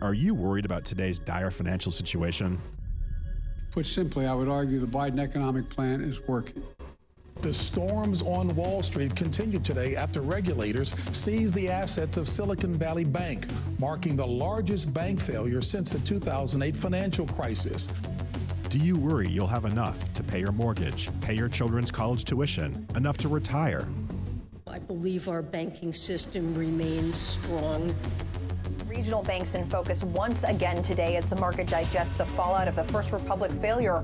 Are you worried about today's dire financial situation? Put simply, I would argue the Biden economic plan is working. The storms on Wall Street continue today after regulators seized the assets of Silicon Valley Bank, marking the largest bank failure since the 2008 financial crisis. Do you worry you'll have enough to pay your mortgage, pay your children's college tuition, enough to retire? I believe our banking system remains strong. Regional banks in focus once again today as the market digests the fallout of the First Republic failure.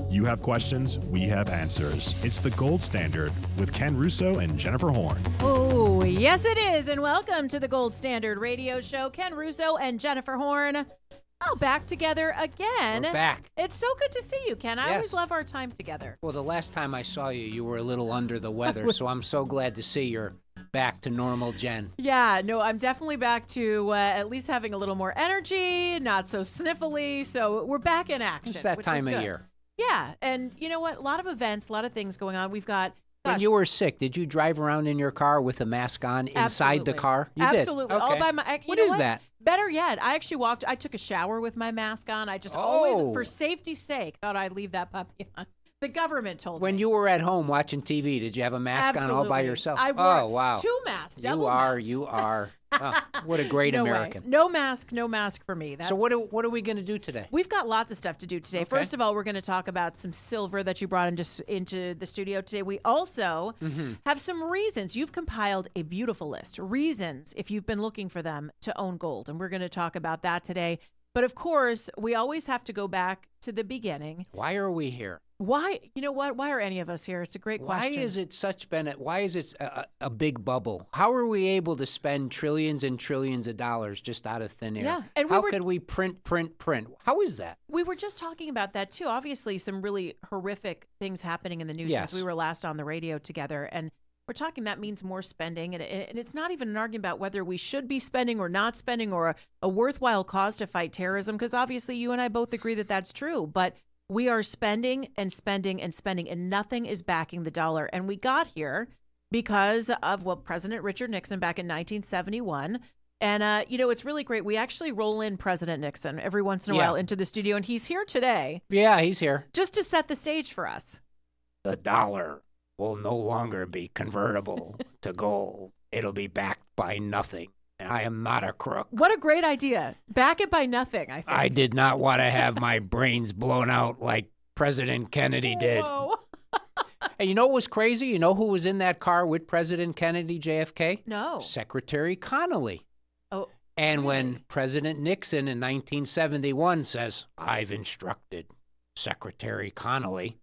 You have questions, we have answers. It's the Gold Standard with Ken Russo and Jennifer Horn. Oh, yes it is, and welcome to the Gold Standard Radio Show. Ken Russo and Jennifer Horn. Oh, back together again. We're back. It's so good to see you, Ken. I always love our time together. Well, the last time I saw you, you were a little under the weather, so I'm so glad to see you're back to normal, Jen. Yeah, no, I'm definitely back to at least having a little more energy, not so sniffly. So we're back in action. It's that time of year. Yeah, and you know what? A lot of events, a lot of things going on. We've got... When you were sick, did you drive around in your car with a mask on inside the car? You Absolutely. did? All by my... What is that? Better yet, I actually I took a shower with my mask on. I just always, for safety's sake, thought I'd leave that puppy on. The government told me. When you were at home watching TV, did you have a mask on all by yourself? I wore wow. 2 masks, double masks. You are. Oh, what a great American. Way. No mask for me. So what are we going to do today? We've got lots of stuff to do today. Okay. First of all, we're going to talk about some silver that you brought into the studio today. We also have some reasons. You've compiled a beautiful list. Reasons, if you've been looking for them, to own gold. And we're going to talk about that today. But of course, we always have to go back to the beginning. Why are we here? Why? You know what? Why are any of us here? It's a great question. Why is it a big bubble? How are we able to spend trillions and trillions of dollars just out of thin air? Yeah. And how could we print? How is that? We were just talking about that too. Obviously, some really horrific things happening in the news since we were last on the radio together. And we're talking that means more spending. And it's not even an argument about whether we should be spending or not spending or a worthwhile cause to fight terrorism, because obviously you and I both agree that that's true. But we are spending and spending and spending, and nothing is backing the dollar. And we got here because of, President Richard Nixon back in 1971. And, it's really great. We actually roll in President Nixon every once in a while into the studio, and he's here today. Yeah, he's here. Just to set the stage for us. The dollar will no longer be convertible to gold. It'll be backed by nothing. I am not a crook. What a great idea. Back it by nothing, I think. I did not want to have my brains blown out like President Kennedy did. Whoa. And you know what was crazy? You know who was in that car with President Kennedy, JFK? No. Secretary Connally. Oh. And when President Nixon in 1971 says, I've instructed Secretary Connally,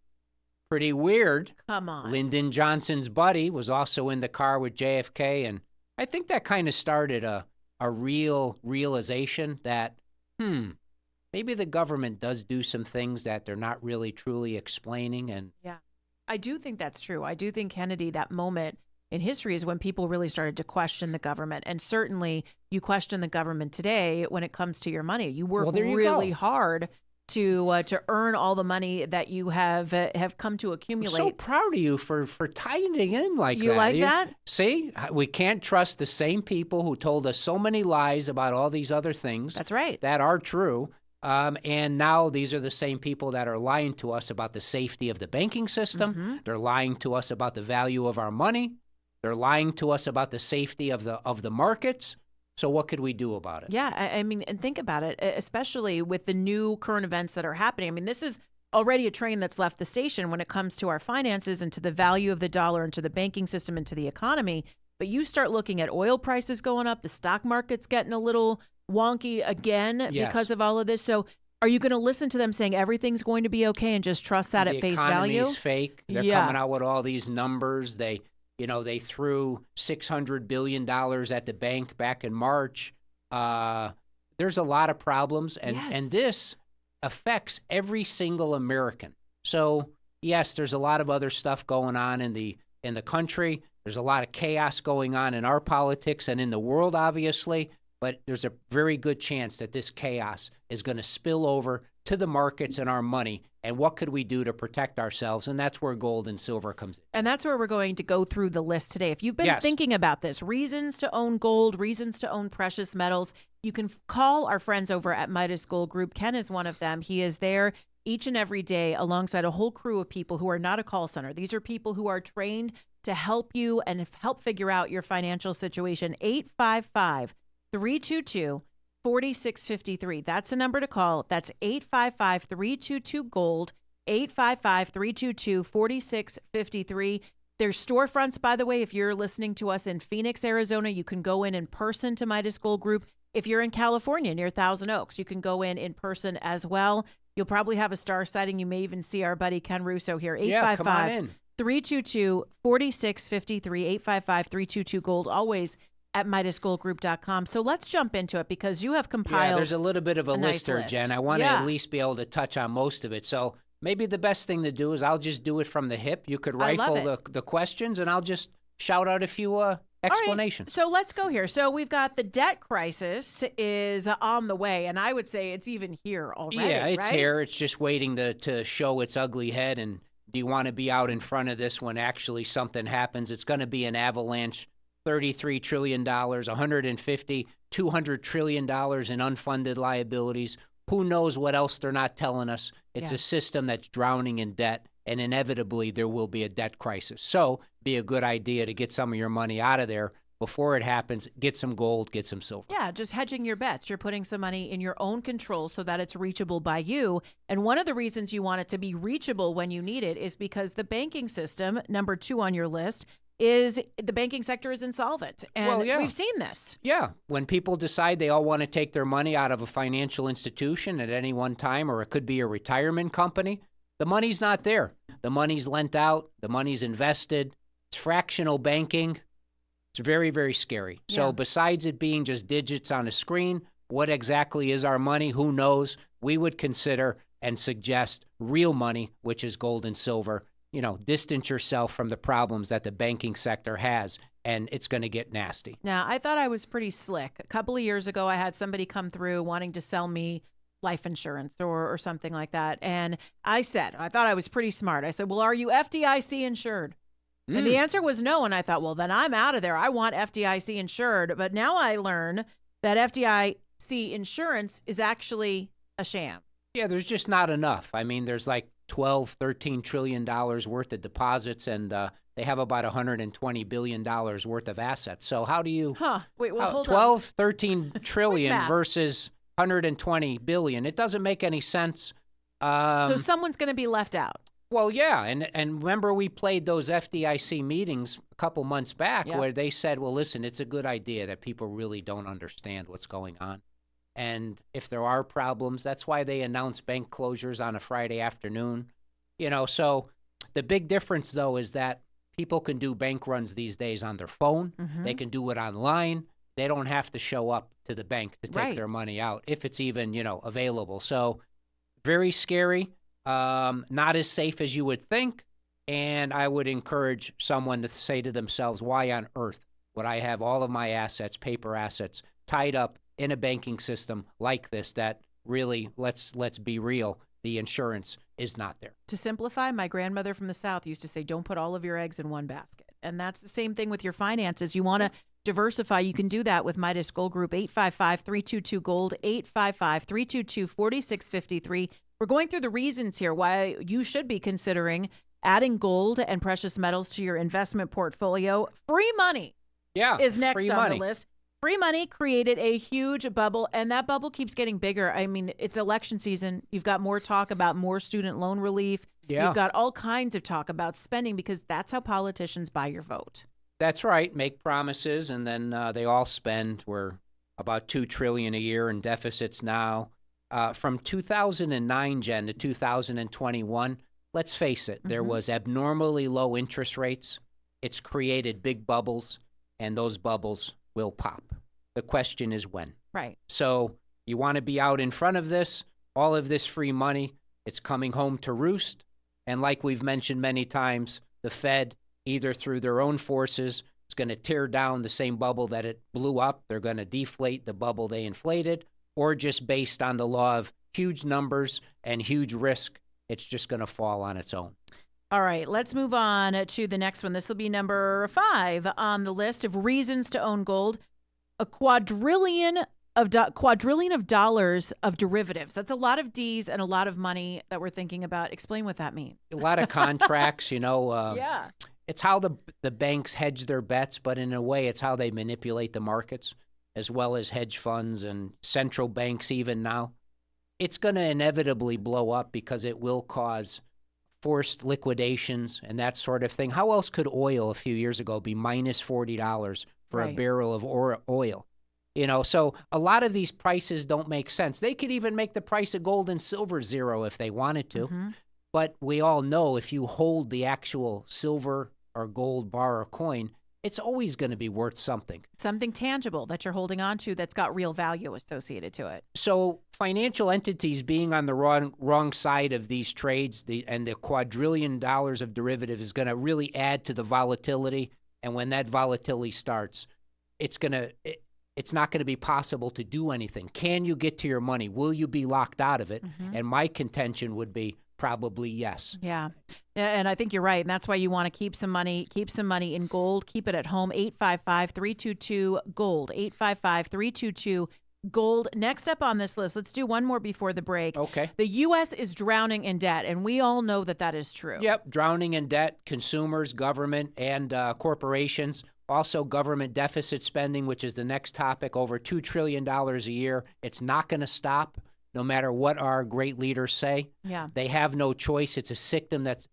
pretty weird. Come on. Lyndon Johnson's buddy was also in the car with JFK, and I think that kind of started a real realization that, maybe the government does do some things that they're not really truly explaining. And yeah, I do think that's true. I do think Kennedy, that moment in history is when people really started to question the government. And certainly you question the government today when it comes to your money. You work really hard to earn all the money that you have come to accumulate. I'm so proud of you for tying it in like that. You like that? See, we can't trust the same people who told us so many lies about all these other things. That's right. That are true. And now these are the same people that are lying to us about the safety of the banking system. Mm-hmm. They're lying to us about the value of our money. They're lying to us about the safety of the markets. So what could we do about it? Yeah, I mean, and think about it, especially with the new current events that are happening. I mean, this is already a train that's left the station when it comes to our finances and to the value of the dollar and to the banking system and to the economy. But you start looking at oil prices going up, the stock market's getting a little wonky again because of all of this. So are you going to listen to them saying everything's going to be okay and just trust that at face value? The economy's fake. They're coming out with all these numbers. They threw $600 billion at the bank back in March. There's a lot of problems, and this affects every single American. So, yes, there's a lot of other stuff going on in the country. There's a lot of chaos going on in our politics and in the world, obviously. but there's a very good chance that this chaos is going to spill over to the markets and our money. And what could we do to protect ourselves? And that's where gold and silver comes in. And that's where we're going to go through the list today. If you've been thinking about this, reasons to own gold, reasons to own precious metals, you can call our friends over at Midas Gold Group. Ken is one of them. He is there each and every day alongside a whole crew of people who are not a call center. These are people who are trained to help you and help figure out your financial situation. 855-322-4653. That's the number to call. That's 855-322-GOLD, 855-322-4653. There's storefronts, by the way. If you're listening to us in Phoenix, Arizona, you can go in person to Midas Gold Group. If you're in California near Thousand Oaks, you can go in person as well. You'll probably have a star sighting. You may even see our buddy Ken Russo here. 855-322-4653, 855-322-GOLD, always at MidasGoldGroup.com. So let's jump into it because you have compiled there's a little bit of a list here, Jen. I want to at least be able to touch on most of it. So maybe the best thing to do is I'll just do it from the hip. You could rifle the questions, and I'll just shout out a few explanations. Right. So let's go here. So we've got the debt crisis is on the way, and I would say it's even here already. Yeah, it's here. It's just waiting to show its ugly head. And do you want to be out in front of this when actually something happens? It's going to be an avalanche. $33 trillion, $150, $200 trillion in unfunded liabilities. Who knows what else they're not telling us? It's a system that's drowning in debt, and inevitably there will be a debt crisis. So be a good idea to get some of your money out of there before it happens. Get some gold, get some silver. Yeah, just hedging your bets. You're putting some money in your own control so that it's reachable by you. And one of the reasons you want it to be reachable when you need it is because the banking system, number 2 on your list, is the banking sector is insolvent. And we've seen this. Yeah. When people decide they all want to take their money out of a financial institution at any one time, or it could be a retirement company, the money's not there. The money's lent out. The money's invested. It's fractional banking. It's very, very scary. Yeah. So besides it being just digits on a screen, what exactly is our money? Who knows? We would consider and suggest real money, which is gold and silver. Distance yourself from the problems that the banking sector has, and it's going to get nasty. Now, I thought I was pretty slick. A couple of years ago, I had somebody come through wanting to sell me life insurance or something like that. And I thought I was pretty smart. I said, well, are you FDIC insured? And the answer was no. And I thought, well, then I'm out of there. I want FDIC insured. But now I learn that FDIC insurance is actually a sham. Yeah, there's just not enough. I mean, there's like $13 trillion worth of deposits, and they have about $120 billion worth of assets. So how do you... Wait, well, hold 12, 13 trillion versus 120 billion. It doesn't make any sense. So someone's going to be left out. Well, yeah, and remember we played those FDIC meetings a couple months back where they said, well, listen, it's a good idea that people really don't understand what's going on. And if there are problems, that's why they announce bank closures on a Friday afternoon. So the big difference, though, is that people can do bank runs these days on their phone. Mm-hmm. They can do it online. They don't have to show up to the bank to take their money out, if it's even, available. So very scary, not as safe as you would think. And I would encourage someone to say to themselves, why on earth would I have all of my assets, paper assets, tied up in a banking system like this that really, let's be real, the insurance is not there. To simplify, my grandmother from the South used to say, don't put all of your eggs in one basket. And that's the same thing with your finances. You want to diversify. You can do that with Midas Gold Group, 855-322-GOLD, 855-322-4653. We're going through the reasons here why you should be considering adding gold and precious metals to your investment portfolio. Free money is next on the list. Free money created a huge bubble, and that bubble keeps getting bigger. I mean, it's election season. You've got more talk about more student loan relief. Yeah. You've got all kinds of talk about spending because that's how politicians buy your vote. That's right. Make promises, and then they all spend. We're about $2 trillion a year in deficits now. From 2009, Jen, to 2021, let's face it, there was abnormally low interest rates. It's created big bubbles, and those bubbles will pop. The question is when. Right. So you want to be out in front of this, all of this free money, it's coming home to roost. And like we've mentioned many times, the Fed, either through their own forces, it's going to tear down the same bubble that it blew up. They're going to deflate the bubble they inflated, or just based on the law of huge numbers and huge risk, it's just going to fall on its own. All right, let's move on to the next one. This will be number 5 on the list of reasons to own gold. A quadrillion of dollars of derivatives. That's a lot of D's and a lot of money that we're thinking about. Explain what that means. A lot of contracts, Yeah. It's how the banks hedge their bets, but in a way, it's how they manipulate the markets, as well as hedge funds and central banks even now. It's going to inevitably blow up because it will cause forced liquidations and that sort of thing. How else could oil a few years ago be minus $40 for a barrel of oil? So a lot of these prices don't make sense. They could even make the price of gold and silver zero if they wanted to. Mm-hmm. But we all know if you hold the actual silver or gold bar or coin, it's always going to be worth something. Something tangible that you're holding on to that's got real value associated to it. So financial entities being on the wrong side of these trades and the quadrillion dollars of derivative is going to really add to the volatility. And when that volatility starts, it's not going to be possible to do anything. Can you get to your money? Will you be locked out of it? Mm-hmm. And my contention would be probably yes. Yeah. And I think you're right. And that's why you want to keep some money in gold. Keep it at home. 855-322-GOLD. 855-322-GOLD. Next up on this list, let's do one more before the break. Okay. The U.S. is drowning in debt, and we all know that is true. Yep. Drowning in debt, consumers, government, and corporations. Also, government deficit spending, which is the next topic, over $2 trillion a year. It's not going to stop, no matter what our great leaders say. Yeah. They have no choice. It's a system that's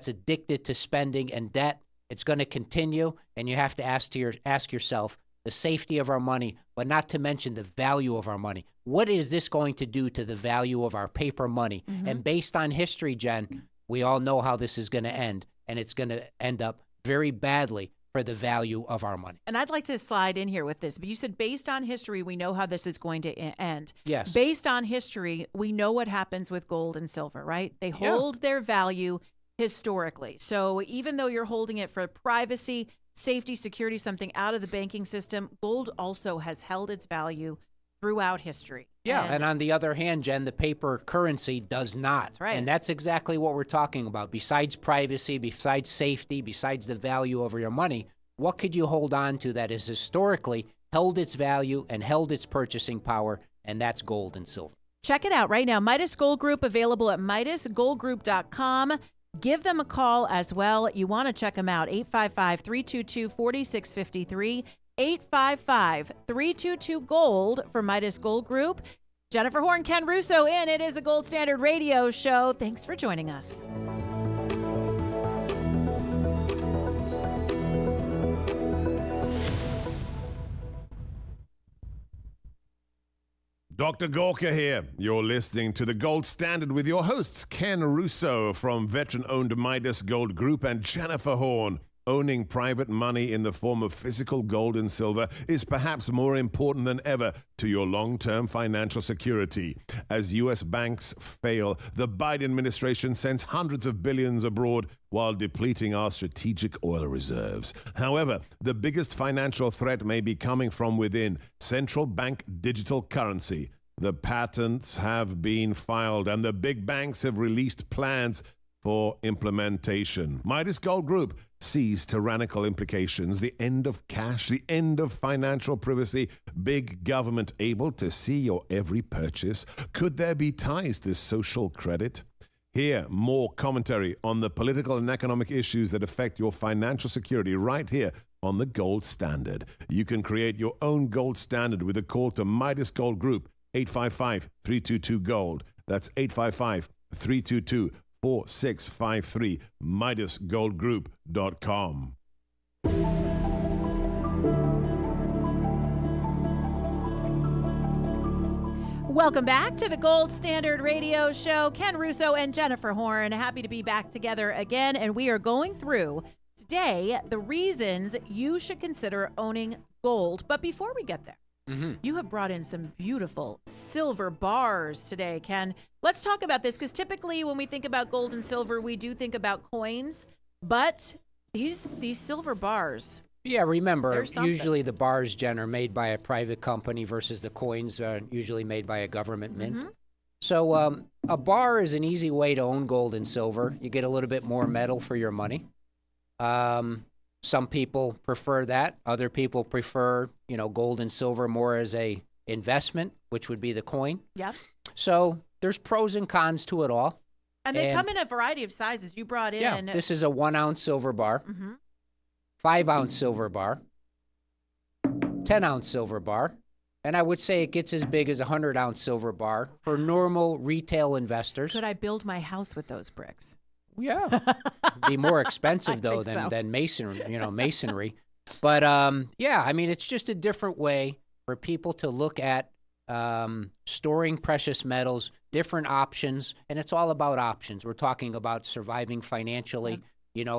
addicted to spending and debt. It's going to continue, and you have to ask yourself the safety of our money, but not to mention the value of our money. What is this going to do to the value of our paper money? Mm-hmm. And based on history, Jen, we all know how this is going to end, and it's going to end up very badly for the value of our money. And I'd like to slide in here with this, but you said based on history, we know how this is going to end. Yes. Based on history, we know what happens with gold and silver, right? They hold their value historically. So even though you're holding it for privacy, safety, security, something out of the banking system, gold also has held its value throughout history. Yeah, and on the other hand, Jen, the paper currency does not. That's right. And that's exactly what we're talking about. Besides privacy, besides safety, besides the value of your money, what could you hold on to that has historically held its value and held its purchasing power, and that's gold and silver. Check it out right now. Midas Gold Group, available at MidasGoldGroup.com. Give them a call as well. You want to check them out. 855-322-4653. 855-322-GOLD for Midas Gold Group. Jennifer Horn, Ken Russo in. It is a Gold Standard Radio Show. Thanks for joining us. Dr. Gorka here. You're listening to The Gold Standard with your hosts, Ken Russo from veteran-owned Midas Gold Group and Jennifer Horn. Owning private money in the form of physical gold and silver is perhaps more important than ever to your long-term financial security. As U.S. banks fail, the Biden administration sends hundreds of billions abroad while depleting our strategic oil reserves. However, the biggest financial threat may be coming from within: central bank digital currency. The patents have been filed and the big banks have released plans for implementation. Midas Gold Group sees tyrannical implications: the end of cash, the end of financial privacy, big government able to see your every purchase. Could there be ties to social credit? Hear more commentary on the political and economic issues that affect your financial security right here on the Gold Standard. You can create your own Gold Standard with a call to Midas Gold Group, 855-322-GOLD. That's 855-322-GOLD. 4653, MidasGoldGroup.com. Welcome back to the Gold Standard Radio Show. Ken Russo and Jennifer Horn, happy to be back together again, and we are going through today the reasons you should consider owning gold. But before we get there, you have brought in some beautiful silver bars today, Ken. Let's talk about this, because typically when we think about gold and silver, we do think about coins, but these silver bars Yeah, remember, usually the bars, Jen, are made by a private company versus the coins are usually made by a government mint. Mm-hmm. So a bar is an easy way to own gold and silver. You get a little bit more metal for your money. Some people prefer that. Other people prefer, gold and silver more as a investment, which would be the coin. Yeah. So there's pros and cons to it all. And they come in a variety of sizes. You brought in. Yeah, this is a 1 ounce silver bar, Mm-hmm. 5 ounce silver bar, 10 ounce silver bar. And I would say it gets as big as a 100 ounce silver bar for normal retail investors. Could I build my house with those bricks? Yeah. Be more expensive though than masonry. But it's just a different way for people to look at storing precious metals, different options, and it's all about options. We're talking about surviving financially,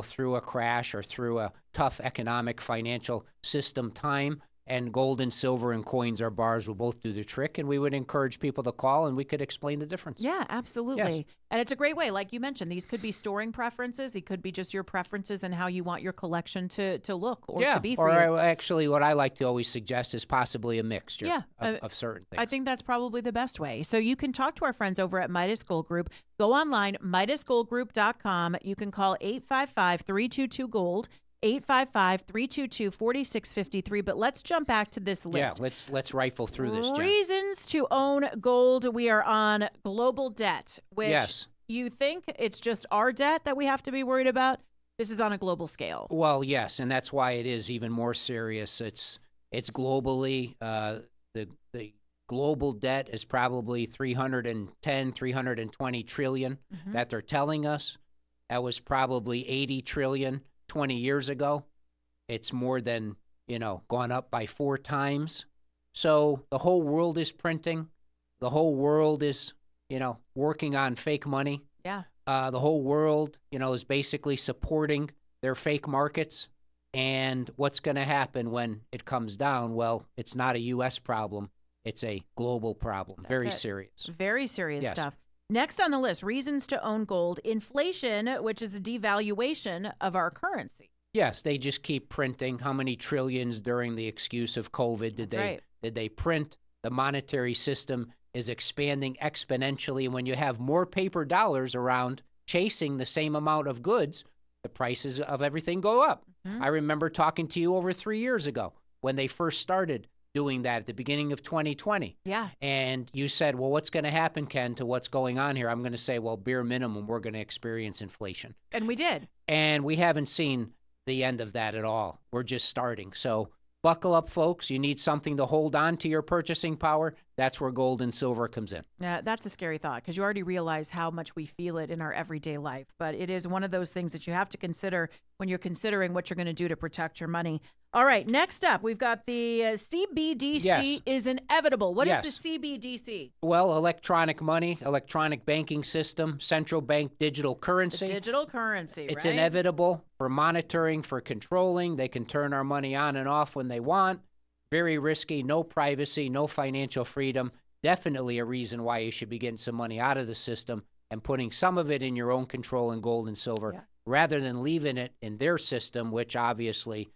through a crash or through a tough economic financial system time. And gold and silver and coins or bars will both do the trick, and we would encourage people to call, and we could explain the difference. Yeah, absolutely. Yes. And it's a great way. Like you mentioned, these could be storing preferences. It could be just your preferences and how you want your collection to look or to be for you. Or actually, what I like to always suggest is possibly a mixture of certain things. I think that's probably the best way. So you can talk to our friends over at Midas Gold Group. Go online, MidasGoldGroup.com. You can call 855-322-GOLD. 855-322-4653. But let's jump back to this list. Yeah, let's rifle through this, Jen. Reasons to own gold. We are on global debt, which you think it's just our debt that we have to be worried about. This is on a global scale. Well, yes, and that's why it is even more serious. It's globally. The global debt is probably 320 trillion that they're telling us. That was probably 80 trillion 20 years ago. It's more than, gone up by 4 times. So the whole world is printing. The whole world is, working on fake money. Yeah. The whole world, is basically supporting their fake markets. And what's going to happen when it comes down? Well, it's not a U.S. problem. It's a global problem. Very serious. Very serious stuff. Next on the list, reasons to own gold. Inflation, which is a devaluation of our currency. Yes, they just keep printing. How many trillions during the excuse of COVID did they print? The monetary system is expanding exponentially. And when you have more paper dollars around chasing the same amount of goods, the prices of everything go up. Mm-hmm. I remember talking to you over 3 years ago when they first started doing that at the beginning of 2020. Yeah. And you said, well, what's going to happen, Ken, to what's going on here? I'm going to say, well, bare minimum, we're going to experience inflation. And we did. And we haven't seen the end of that at all. We're just starting. So buckle up, folks. You need something to hold on to your purchasing power. That's where gold and silver comes in. Yeah, that's a scary thought because you already realize how much we feel it in our everyday life. But it is one of those things that you have to consider when you're considering what you're going to do to protect your money. All right, next up, we've got the CBDC is inevitable. What is the CBDC? Well, electronic money, electronic banking system, central bank digital currency. The digital currency, It's right? inevitable for monitoring, for controlling. They can turn our money on and off when they want. Very risky, no privacy, no financial freedom. Definitely a reason why you should be getting some money out of the system and putting some of it in your own control in gold and silver rather than leaving it in their system, which obviously,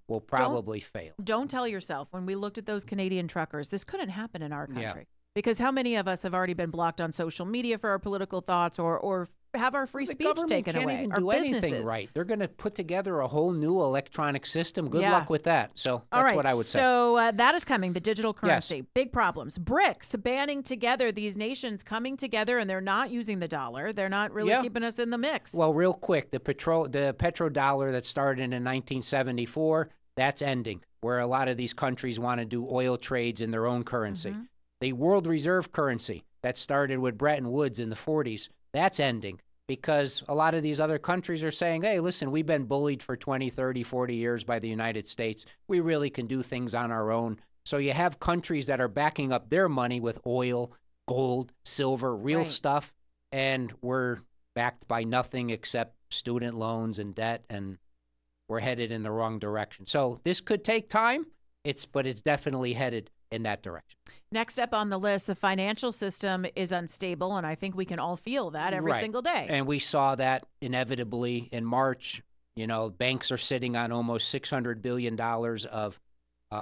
will probably fail. Don't tell yourself when we looked at those Canadian truckers, this couldn't happen in our country. Because how many of us have already been blocked on social media for our political thoughts or have our free speech taken away? The government can't even our do anything right. They're going to put together a whole new electronic system. Good luck with that. So that's what I would say. So that is coming, the digital currency. Yes. Big problems. BRICS banding together, these nations coming together, and they're not using the dollar. They're not really keeping us in the mix. Well, real quick, the petrodollar that started in 1974, that's ending, where a lot of these countries want to do oil trades in their own currency. Mm-hmm. The world reserve currency that started with Bretton Woods in the 40s, that's ending because a lot of these other countries are saying, hey, listen, we've been bullied for 20, 30, 40 years by the United States. We really can do things on our own. So you have countries that are backing up their money with oil, gold, silver, real stuff, and we're backed by nothing except student loans and debt, and we're headed in the wrong direction. So this could take time, but it's definitely headed in that direction. Next up on the list, the financial system is unstable, and I think we can all feel that every single day. And we saw that inevitably in March. Banks are sitting on almost $600 billion of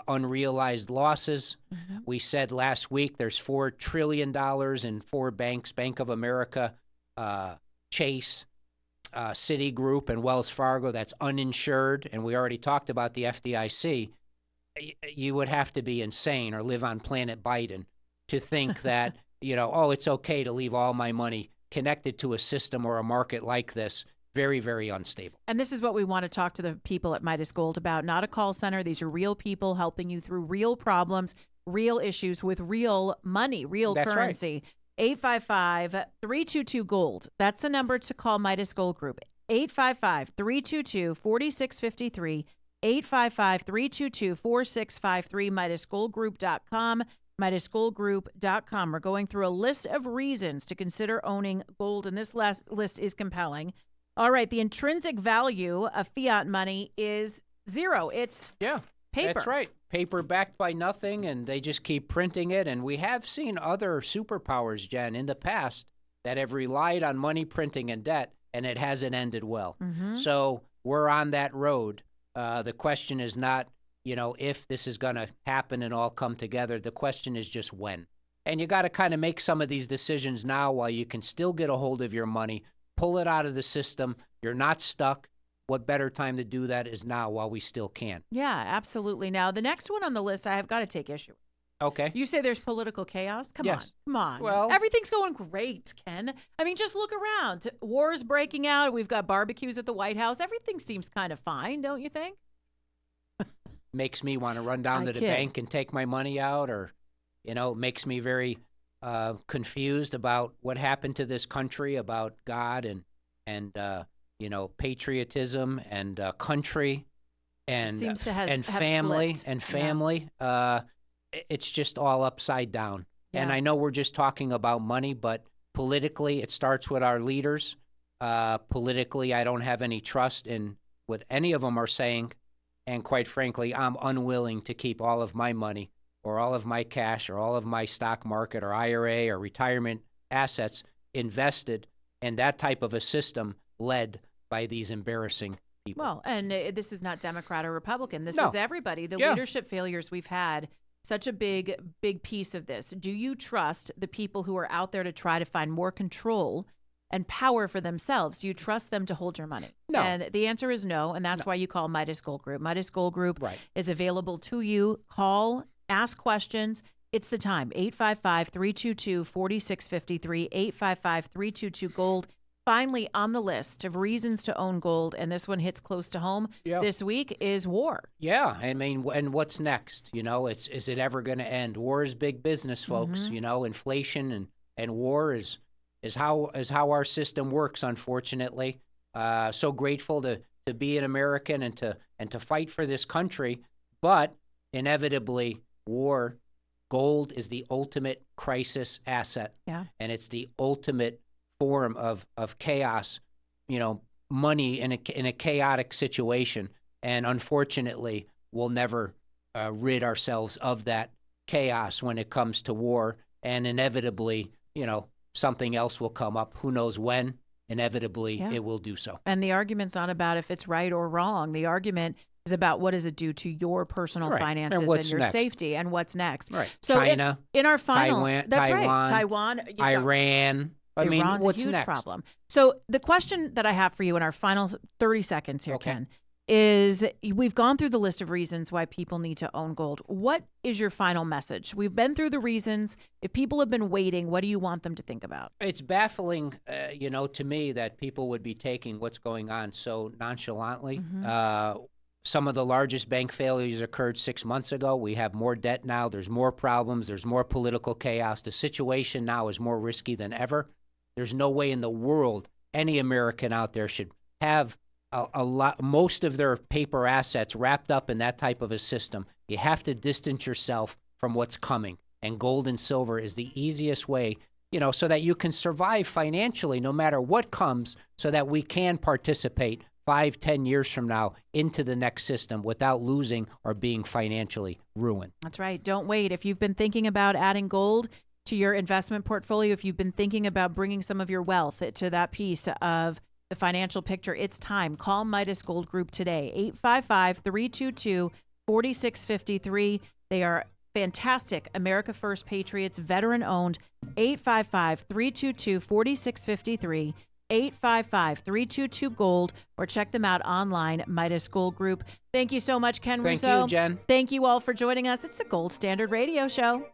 unrealized losses. Mm-hmm. We said last week there's $4 trillion in 4 banks, Bank of America, Chase, Citigroup, and Wells Fargo, that's uninsured. And we already talked about the FDIC. You would have to be insane or live on planet Biden to think that, it's okay to leave all my money connected to a system or a market like this. Very, very unstable. And this is what we want to talk to the people at Midas Gold about. Not a call center. These are real people helping you through real problems, real issues with real money, real currency. Right. 855-322-GOLD. That's the number to call Midas Gold Group. 855-322-4653. 855-322-4653. MidasGoldGroup.com. MidasGoldGroup.com. We're going through a list of reasons to consider owning gold, and this last list is compelling. All right, the intrinsic value of fiat money is zero. It's paper. That's right. Paper backed by nothing, and they just keep printing it. And we have seen other superpowers, Jen, in the past that have relied on money printing and debt, and it hasn't ended well. Mm-hmm. So we're on that road. The question is not, if this is going to happen and all come together. The question is just when. And you got to kind of make some of these decisions now while you can still get a hold of your money. Pull it out of the system. You're not stuck. What better time to do that is now while we still can. Yeah, absolutely. Now, the next one on the list, I have got to take issue. Okay. You say there's political chaos? Come on. Well, everything's going great, Ken. I mean, just look around. War is breaking out. We've got barbecues at the White House. Everything seems kind of fine, don't you think? Makes me want to run down to the bank and take my money out, or, makes me very confused about what happened to this country, about God and patriotism and country and seems to and family slipped. and family. Yeah. It's just all upside down. Yeah. And I know we're just talking about money, but politically, it starts with our leaders. Politically, I don't have any trust in what any of them are saying. And quite frankly, I'm unwilling to keep all of my money or all of my cash or all of my stock market or IRA or retirement assets invested in that type of a system led by these embarrassing people. Well, and this is not Democrat or Republican. This is everybody. The leadership failures we've had, such a big piece of this. Do you trust the people who are out there to try to find more control and power for themselves? Do you trust them to hold your money? No. And the answer is no, and that's why you call Midas Gold Group. Midas Gold Group is available to you. Call, ask questions. It's the time. 855-322-4653, 855-322-GOLD. Finally on the list of reasons to own gold, and this one hits close to home this week, is war. Yeah, I mean, and what's next? Is it ever going to end? War is big business, folks. Mm-hmm. Inflation and war is how our system works, unfortunately. So grateful to be an American and to fight for this country, but inevitably, war, gold is the ultimate crisis asset. Yeah. And it's the ultimate form of chaos, money in a chaotic situation. And unfortunately, we'll never rid ourselves of that chaos when it comes to war. And inevitably, something else will come up. Who knows when? Inevitably, it will do so. And the argument's not about if it's right or wrong. The argument is about what does it do to your personal finances and your safety and what's next. Right. So China, in our final, Taiwan, Taiwan, Iran. Iran's what's a huge next? problem. So the question that I have for you in our final 30 seconds here, Ken, is we've gone through the list of reasons why people need to own gold. What is your final message? We've been through the reasons. If people have been waiting, what do you want them to think about? It's baffling, to me that people would be taking what's going on so nonchalantly. Mm-hmm. Some of the largest bank failures occurred 6 months ago. We have more debt now. There's more problems. There's more political chaos. The situation now is more risky than ever. There's no way in the world any American out there should have most of their paper assets wrapped up in that type of a system. You have to distance yourself from what's coming. And gold and silver is the easiest way, so that you can survive financially no matter what comes, so that we can participate 5-10 years from now into the next system without losing or being financially ruined. That's right. Don't wait. If you've been thinking about adding gold to your investment portfolio, if you've been thinking about bringing some of your wealth to that piece of the financial picture. It's time. Call Midas Gold Group today, 855-322-4653. They are fantastic America First Patriots, veteran-owned, 855-322-4653, 855-322-GOLD, or check them out online, Midas Gold Group. Thank you so much, Ken Russo. Thank you, Jen. Thank you all for joining us. It's a Gold Standard Radio Show.